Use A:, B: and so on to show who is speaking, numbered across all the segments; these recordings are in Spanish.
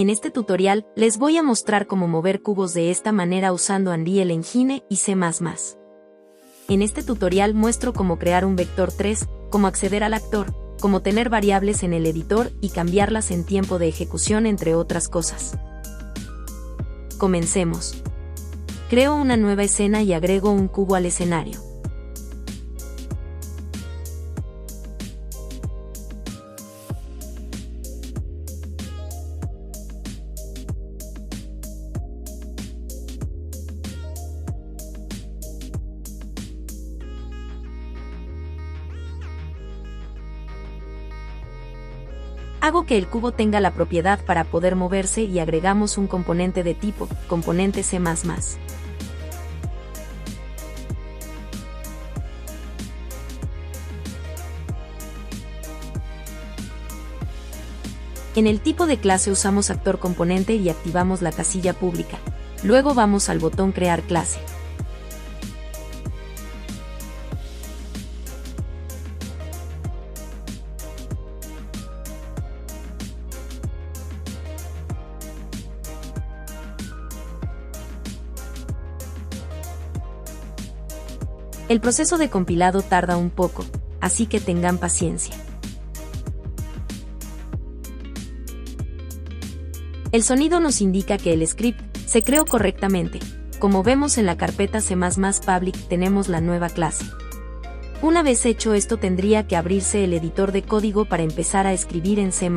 A: En este tutorial, les voy a mostrar cómo mover cubos de esta manera usando Unreal Engine y C++. En este tutorial muestro cómo crear un vector 3, cómo acceder al actor, cómo tener variables en el editor y cambiarlas en tiempo de ejecución, entre otras cosas. Comencemos. Creo una nueva escena y agrego un cubo al escenario. Hago que el cubo tenga la propiedad para poder moverse y agregamos un componente de tipo, componente C++. En el tipo de clase usamos actor componente y activamos la casilla pública. Luego vamos al botón crear clase. El proceso de compilado tarda un poco, así que tengan paciencia. El sonido nos indica que el script se creó correctamente. Como vemos en la carpeta C++ Public tenemos la nueva clase. Una vez hecho esto tendría que abrirse el editor de código para empezar a escribir en C++.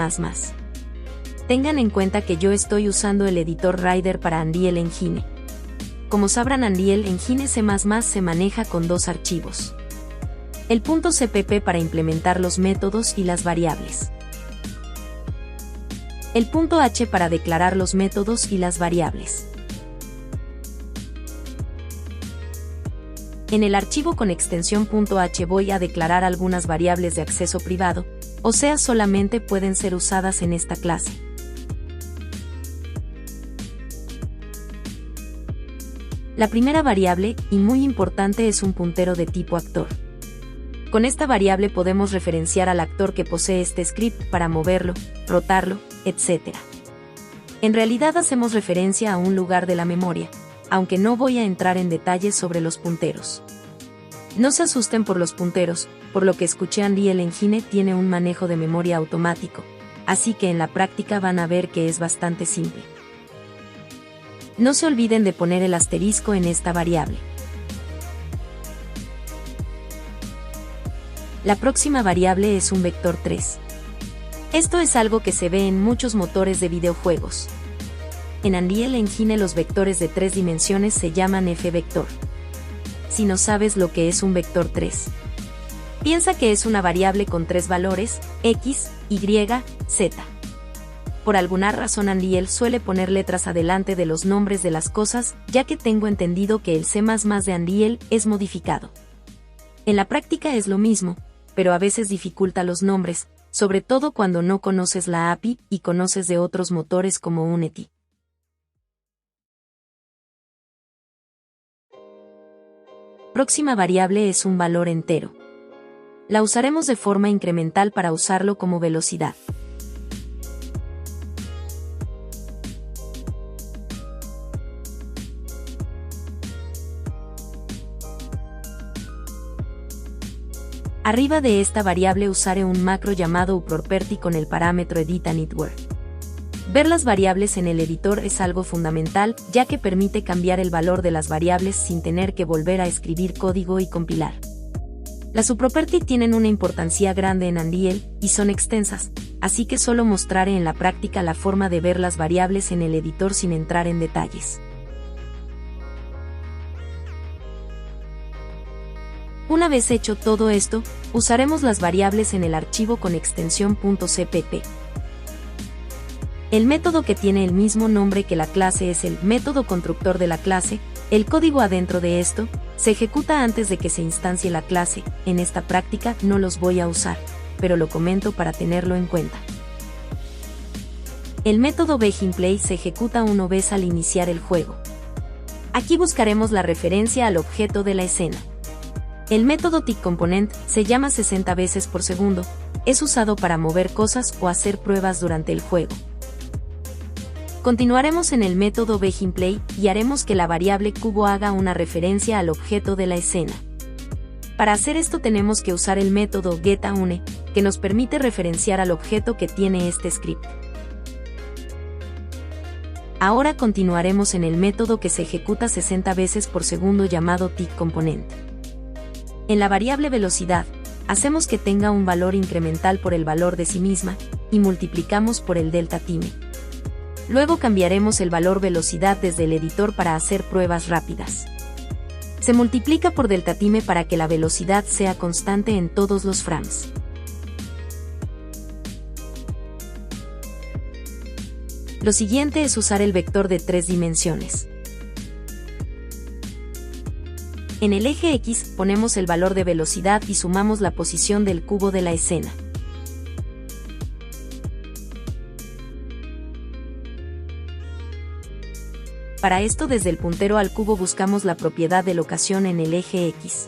A: Tengan en cuenta que yo estoy usando el editor Rider para Unreal Engine. Como sabrán, Unreal Engine C++ se maneja con dos archivos. El .cpp para implementar los métodos y las variables. El .h para declarar los métodos y las variables. En el archivo con extensión .h voy a declarar algunas variables de acceso privado, o sea, solamente pueden ser usadas en esta clase. La primera variable, y muy importante, es un puntero de tipo actor. Con esta variable podemos referenciar al actor que posee este script para moverlo, rotarlo, etc. En realidad hacemos referencia a un lugar de la memoria, aunque no voy a entrar en detalles sobre los punteros. No se asusten por los punteros, por lo que escuché, Unreal Engine tiene un manejo de memoria automático, así que en la práctica van a ver que es bastante simple. No se olviden de poner el asterisco en esta variable. La próxima variable es un vector 3. Esto es algo que se ve en muchos motores de videojuegos. En Unreal Engine los vectores de 3 dimensiones se llaman f-vector. Si no sabes lo que es un vector 3, piensa que es una variable con 3 valores, x, y, z. Por alguna razón Unreal suele poner letras adelante de los nombres de las cosas, ya que tengo entendido que el C++ de Unreal es modificado. En la práctica es lo mismo, pero a veces dificulta los nombres, sobre todo cuando no conoces la API y conoces de otros motores como Unity. Próxima variable es un valor entero. La usaremos de forma incremental para usarlo como velocidad. Arriba de esta variable usaré un macro llamado uProperty con el parámetro editAnywhere. Ver las variables en el editor es algo fundamental, ya que permite cambiar el valor de las variables sin tener que volver a escribir código y compilar. Las uProperty tienen una importancia grande en Unreal, y son extensas, así que solo mostraré en la práctica la forma de ver las variables en el editor sin entrar en detalles. Una vez hecho todo esto, usaremos las variables en el archivo con extensión .cpp. El método que tiene el mismo nombre que la clase es el método constructor de la clase. El código adentro de esto se ejecuta antes de que se instancie la clase. En esta práctica no los voy a usar, pero lo comento para tenerlo en cuenta. El método BeginPlay se ejecuta una vez al iniciar el juego. Aquí buscaremos la referencia al objeto de la escena. El método TickComponent se llama 60 veces por segundo, es usado para mover cosas o hacer pruebas durante el juego. Continuaremos en el método BegInPlay y haremos que la variable cubo haga una referencia al objeto de la escena. Para hacer esto tenemos que usar el método getAune, que nos permite referenciar al objeto que tiene este script. Ahora continuaremos en el método que se ejecuta 60 veces por segundo llamado TickComponent. En la variable velocidad, hacemos que tenga un valor incremental por el valor de sí misma, y multiplicamos por el delta time. Luego cambiaremos el valor velocidad desde el editor para hacer pruebas rápidas. Se multiplica por delta time para que la velocidad sea constante en todos los frames. Lo siguiente es usar el vector de 3 dimensiones. En el eje X ponemos el valor de velocidad y sumamos la posición del cubo de la escena. Para esto desde el puntero al cubo buscamos la propiedad de locación en el eje X.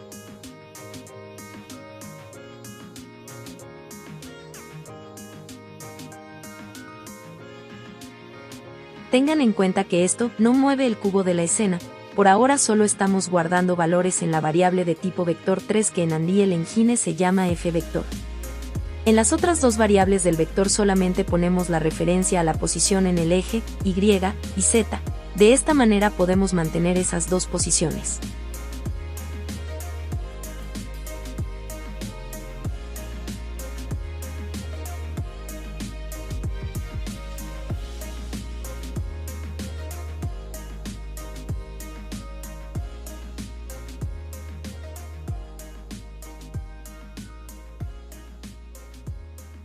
A: Tengan en cuenta que esto no mueve el cubo de la escena, por ahora solo estamos guardando valores en la variable de tipo vector 3 que en Unreal Engine se llama fvector. En las otras dos variables del vector solamente ponemos la referencia a la posición en el eje, Y y Z, de esta manera podemos mantener esas dos posiciones.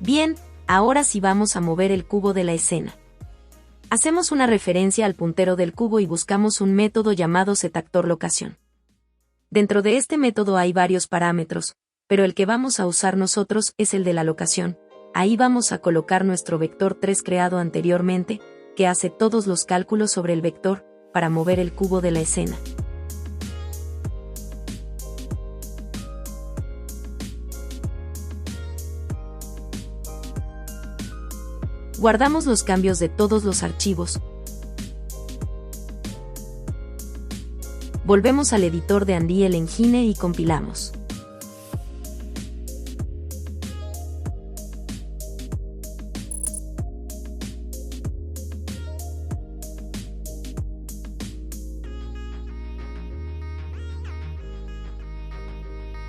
A: Bien, ahora sí vamos a mover el cubo de la escena. Hacemos una referencia al puntero del cubo y buscamos un método llamado setActorLocation. Dentro de este método hay varios parámetros, pero el que vamos a usar nosotros es el de la locación. Ahí vamos a colocar nuestro vector 3 creado anteriormente, que hace todos los cálculos sobre el vector, para mover el cubo de la escena. Guardamos los cambios de todos los archivos. Volvemos al editor de Unreal Engine y compilamos.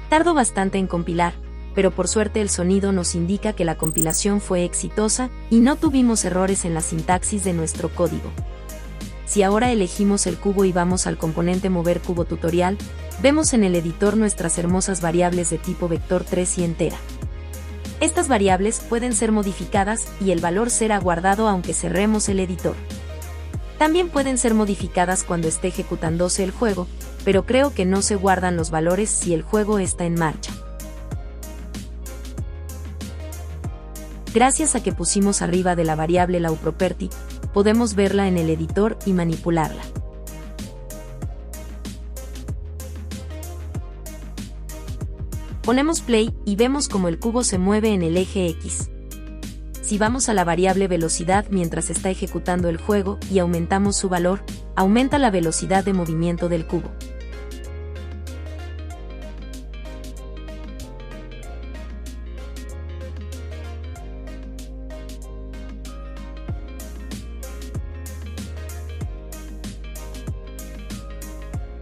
A: Tardó bastante en compilar, pero por suerte el sonido nos indica que la compilación fue exitosa y no tuvimos errores en la sintaxis de nuestro código. Si ahora elegimos el cubo y vamos al componente Mover Cubo Tutorial, vemos en el editor nuestras hermosas variables de tipo vector 3 y entera. Estas variables pueden ser modificadas y el valor será guardado aunque cerremos el editor. También pueden ser modificadas cuando esté ejecutándose el juego, pero creo que no se guardan los valores si el juego está en marcha. Gracias a que pusimos arriba de la variable LawProperty, podemos verla en el editor y manipularla. Ponemos play y vemos cómo el cubo se mueve en el eje X. Si vamos a la variable velocidad mientras está ejecutando el juego y aumentamos su valor, aumenta la velocidad de movimiento del cubo.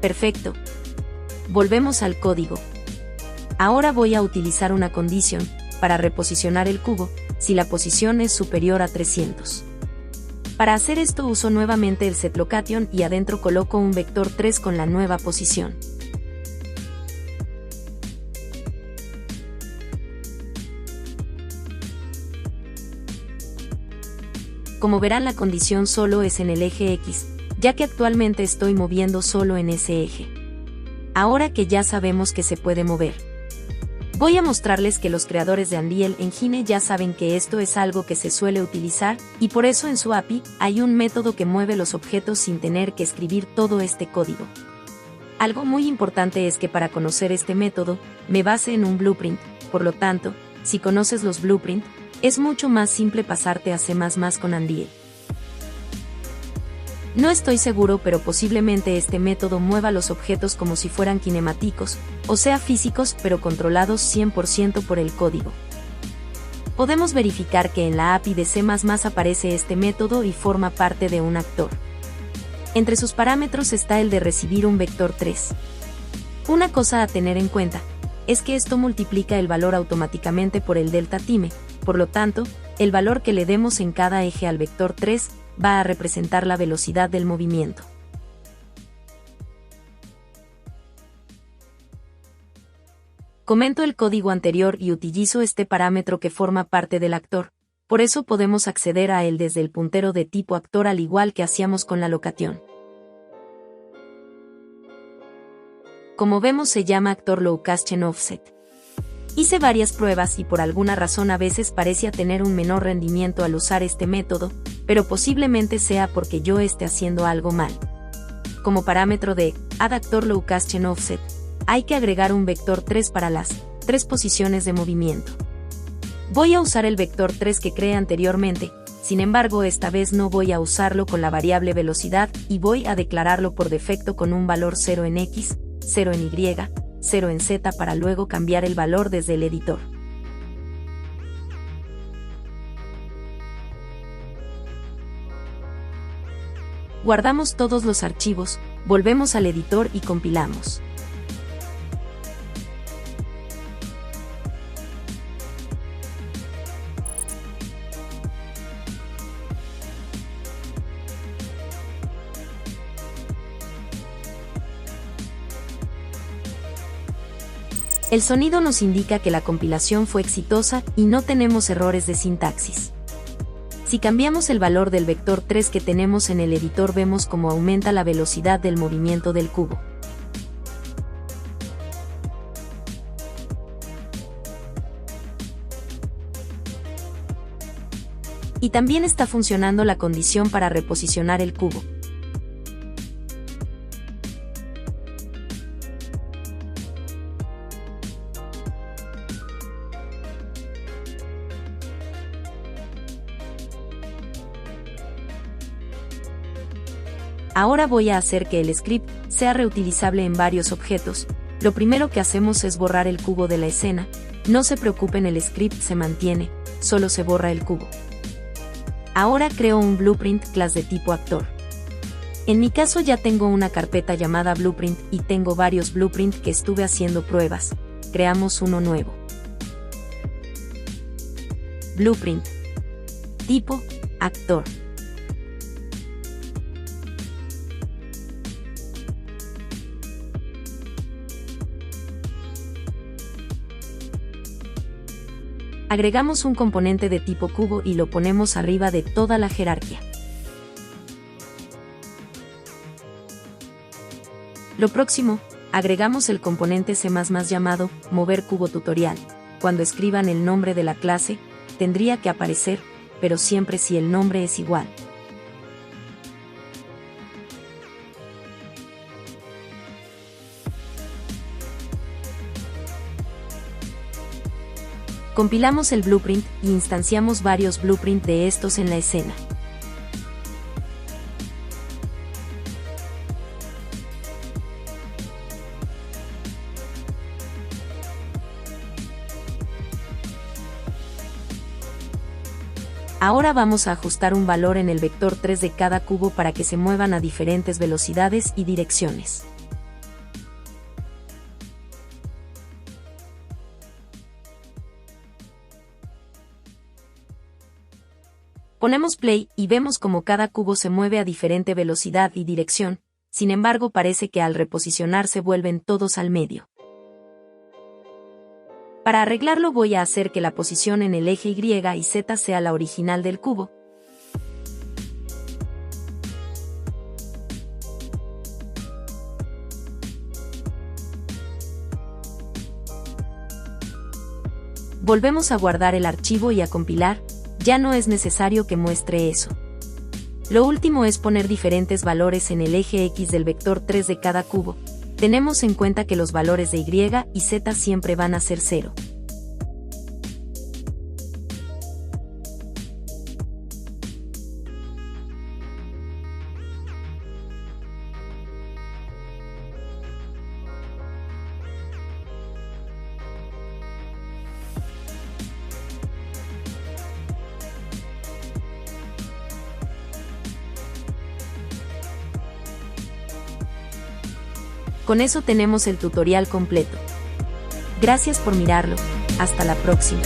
A: Perfecto. Volvemos al código. Ahora voy a utilizar una condition para reposicionar el cubo, si la posición es superior a 300. Para hacer esto uso nuevamente el setLocation y adentro coloco un vector 3 con la nueva posición. Como verán, la condición solo es en el eje X, ya que actualmente estoy moviendo solo en ese eje. Ahora que ya sabemos que se puede mover, voy a mostrarles que los creadores de Unreal Engine ya saben que esto es algo que se suele utilizar, y por eso en su API hay un método que mueve los objetos sin tener que escribir todo este código. Algo muy importante es que para conocer este método, me base en un blueprint, por lo tanto, si conoces los blueprints, es mucho más simple pasarte a C++ con Unreal. No estoy seguro, pero posiblemente este método mueva los objetos como si fueran cinemáticos, o sea físicos, pero controlados 100% por el código. Podemos verificar que en la API de C++ aparece este método y forma parte de un actor. Entre sus parámetros está el de recibir un vector 3. Una cosa a tener en cuenta es que esto multiplica el valor automáticamente por el delta time, por lo tanto, el valor que le demos en cada eje al vector 3 va a representar la velocidad del movimiento. Comento el código anterior y utilizo este parámetro que forma parte del actor, por eso podemos acceder a él desde el puntero de tipo actor al igual que hacíamos con la location. Como vemos se llama actor location offset. Hice varias pruebas y por alguna razón a veces parecía tener un menor rendimiento al usar este método, pero posiblemente sea porque yo esté haciendo algo mal. Como parámetro de add actor location offset, hay que agregar un vector 3 para las 3 posiciones de movimiento. Voy a usar el vector 3 que creé anteriormente, sin embargo esta vez no voy a usarlo con la variable velocidad y voy a declararlo por defecto con un valor 0 en X, 0 en Y, 0 en Z para luego cambiar el valor desde el editor. Guardamos todos los archivos, volvemos al editor y compilamos. El sonido nos indica que la compilación fue exitosa y no tenemos errores de sintaxis. Si cambiamos el valor del vector 3 que tenemos en el editor vemos cómo aumenta la velocidad del movimiento del cubo. Y también está funcionando la condición para reposicionar el cubo. Ahora voy a hacer que el script sea reutilizable en varios objetos. Lo primero que hacemos es borrar el cubo de la escena. No se preocupen, el script se mantiene, solo se borra el cubo. Ahora creo un blueprint class de tipo actor. En mi caso ya tengo una carpeta llamada blueprint y tengo varios blueprints que estuve haciendo pruebas. Creamos uno nuevo. Blueprint. Tipo actor. Agregamos un componente de tipo cubo y lo ponemos arriba de toda la jerarquía. Lo próximo, agregamos el componente C++ llamado mover cubo tutorial. Cuando escriban el nombre de la clase, tendría que aparecer, pero siempre si el nombre es igual. Compilamos el blueprint y instanciamos varios blueprints de estos en la escena. Ahora vamos a ajustar un valor en el vector 3 de cada cubo para que se muevan a diferentes velocidades y direcciones. Ponemos play y vemos como cada cubo se mueve a diferente velocidad y dirección, sin embargo parece que al reposicionarse vuelven todos al medio. Para arreglarlo voy a hacer que la posición en el eje Y y Z sea la original del cubo. Volvemos a guardar el archivo y a compilar. Ya no es necesario que muestre eso. Lo último es poner diferentes valores en el eje X del vector 3 de cada cubo. Tenemos en cuenta que los valores de Y y Z siempre van a ser 0. Con eso tenemos el tutorial completo. Gracias por mirarlo. Hasta la próxima.